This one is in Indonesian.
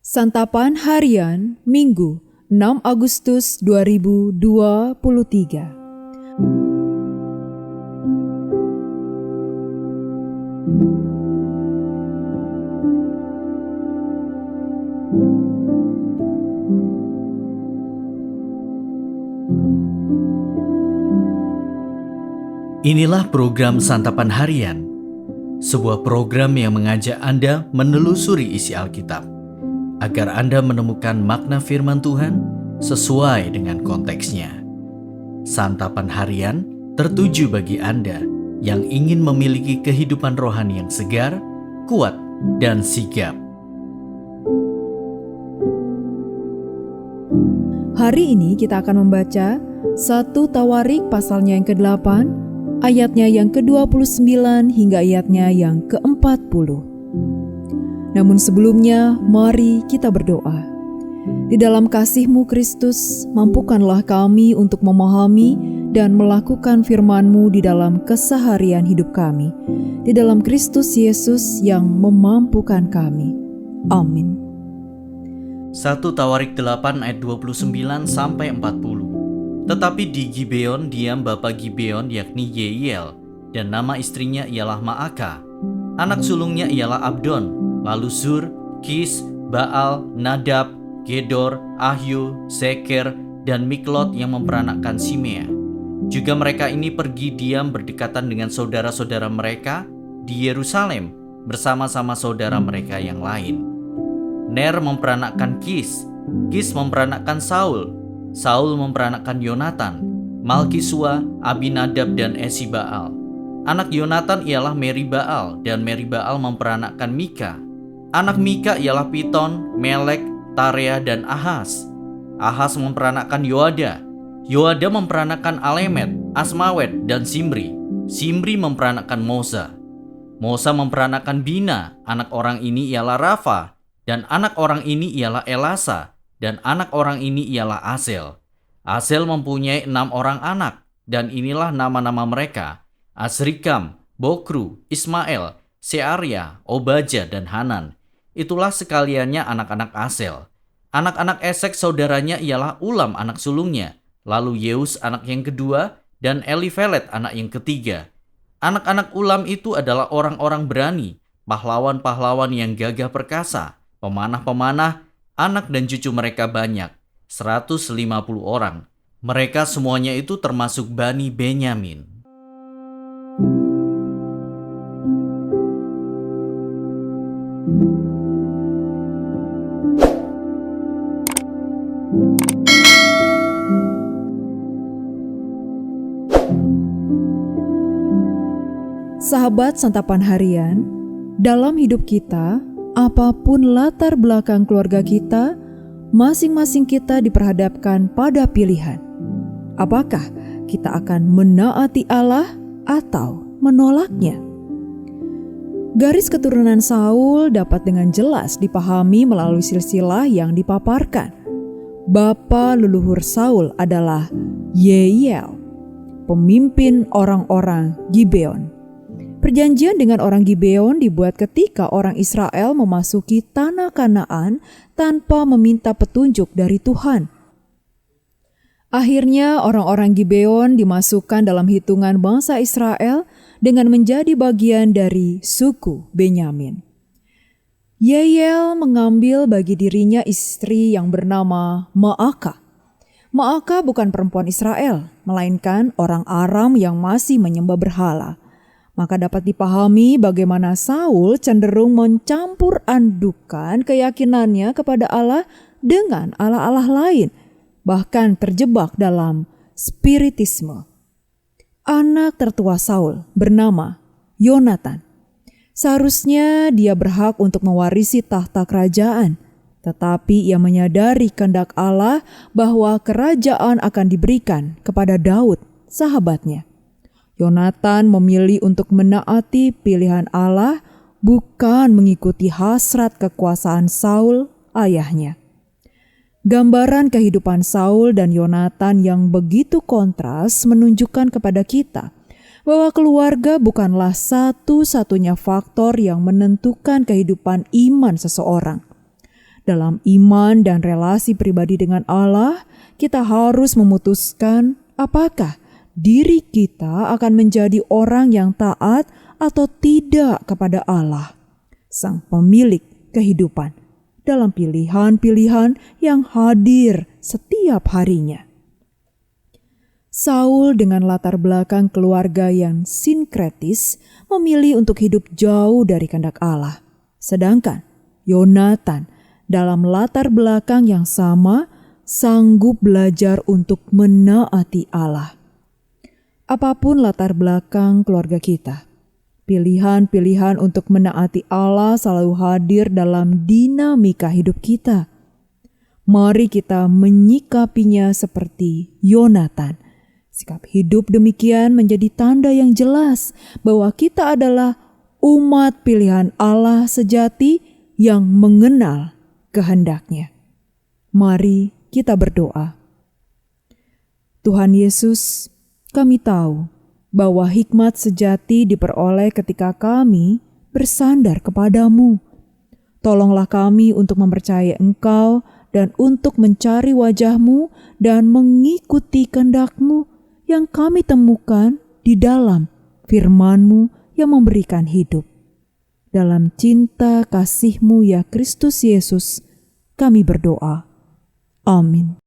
Santapan Harian Minggu 6 Agustus 2023. Inilah program Santapan Harian, sebuah program yang mengajak Anda menelusuri isi Alkitab, agar Anda menemukan makna firman Tuhan sesuai dengan konteksnya. Santapan Harian tertuju bagi Anda yang ingin memiliki kehidupan rohani yang segar, kuat, dan sigap. Hari ini kita akan membaca 1 Tawarik pasalnya yang ke-8, ayatnya yang ke-29 hingga ayatnya yang ke-40. Namun sebelumnya, mari kita berdoa. Di dalam kasih-Mu Kristus, mampukanlah kami untuk memahami dan melakukan firman-Mu di dalam keseharian hidup kami. Di dalam Kristus Yesus yang memampukan kami. Amin. 1 Tawarik 8 ayat 29 sampai 40. Tetapi di Gibeon diam bapa Gibeon yakni Yeiel, dan nama istrinya ialah Maaka. Anak sulungnya ialah Abdon, lalu Zur, Kis, Baal, Nadab, Gedor, Ahyu, Seker, dan Miklot yang memperanakkan Simea. Juga mereka ini pergi diam berdekatan dengan saudara-saudara mereka di Yerusalem bersama-sama saudara mereka yang lain. Ner memperanakkan Kis, Kis memperanakkan Saul, Saul memperanakkan Yonatan, Malkisua, Abinadab, dan Esibaal. Anak Yonatan ialah Meribaal, dan Meribaal memperanakkan Mika. Anak Mika ialah Piton, Melek, Tarea, dan Ahas. Ahas memperanakkan Yoada. Yoada memperanakkan Alemet, Asmawet, dan Simri. Simri memperanakkan Moza. Moza memperanakkan Bina. Anak orang ini ialah Rafa, dan anak orang ini ialah Elasa, dan anak orang ini ialah Azel. Azel mempunyai 6 orang anak, dan inilah nama-nama mereka: Azrikam, Bokru, Ismael, Searia, Obaja, dan Hanan. Itulah sekaliannya anak-anak Azel. Anak-anak Esek saudaranya ialah Ulam anak sulungnya, lalu Yeus anak yang kedua, dan Elifelet anak yang ketiga. Anak-anak Ulam itu adalah orang-orang berani, pahlawan-pahlawan yang gagah perkasa, pemanah-pemanah. Anak dan cucu mereka banyak, 150 orang. Mereka semuanya itu termasuk Bani Benyamin. Sahabat Santapan Harian, dalam hidup kita, apapun latar belakang keluarga kita, masing-masing kita diperhadapkan pada pilihan. Apakah kita akan menaati Allah atau menolaknya? Garis keturunan Saul dapat dengan jelas dipahami melalui silsilah yang dipaparkan. Bapa leluhur Saul adalah Yeiel, pemimpin orang-orang Gibeon. Perjanjian dengan orang Gibeon dibuat ketika orang Israel memasuki tanah Kanaan tanpa meminta petunjuk dari Tuhan. Akhirnya orang-orang Gibeon dimasukkan dalam hitungan bangsa Israel dengan menjadi bagian dari suku Benyamin. Yeiel mengambil bagi dirinya istri yang bernama Maaka. Maaka bukan perempuan Israel, melainkan orang Aram yang masih menyembah berhala. Maka dapat dipahami bagaimana Saul cenderung mencampur adukan keyakinannya kepada Allah dengan allah-allah lain, bahkan terjebak dalam spiritisme. Anak tertua Saul bernama Yonatan. Seharusnya dia berhak untuk mewarisi tahta kerajaan, tetapi ia menyadari kehendak Allah bahwa kerajaan akan diberikan kepada Daud, sahabatnya. Yonatan memilih untuk menaati pilihan Allah, bukan mengikuti hasrat kekuasaan Saul, ayahnya. Gambaran kehidupan Saul dan Yonatan yang begitu kontras menunjukkan kepada kita bahwa keluarga bukanlah satu-satunya faktor yang menentukan kehidupan iman seseorang. dalam iman dan relasi pribadi dengan Allah, kita harus memutuskan apakah diri kita akan menjadi orang yang taat atau tidak kepada Allah, Sang Pemilik kehidupan, dalam pilihan-pilihan yang hadir setiap harinya. Saul dengan latar belakang keluarga yang sinkretis memilih untuk hidup jauh dari kehendak Allah. Sedangkan Yonatan dalam latar belakang yang sama sanggup belajar untuk menaati Allah. Apapun latar belakang keluarga kita, pilihan-pilihan untuk menaati Allah selalu hadir dalam dinamika hidup kita. Mari kita menyikapinya seperti Yonatan. Sikap hidup demikian menjadi tanda yang jelas bahwa kita adalah umat pilihan Allah sejati yang mengenal kehendaknya. Mari kita berdoa. Tuhan Yesus, kami tahu bahwa hikmat sejati diperoleh ketika kami bersandar kepadamu. Tolonglah kami untuk mempercayai Engkau dan untuk mencari wajah-Mu dan mengikuti kehendak-Mu yang kami temukan di dalam firman-Mu yang memberikan hidup. Dalam cinta kasih-Mu ya Kristus Yesus, kami berdoa. Amin.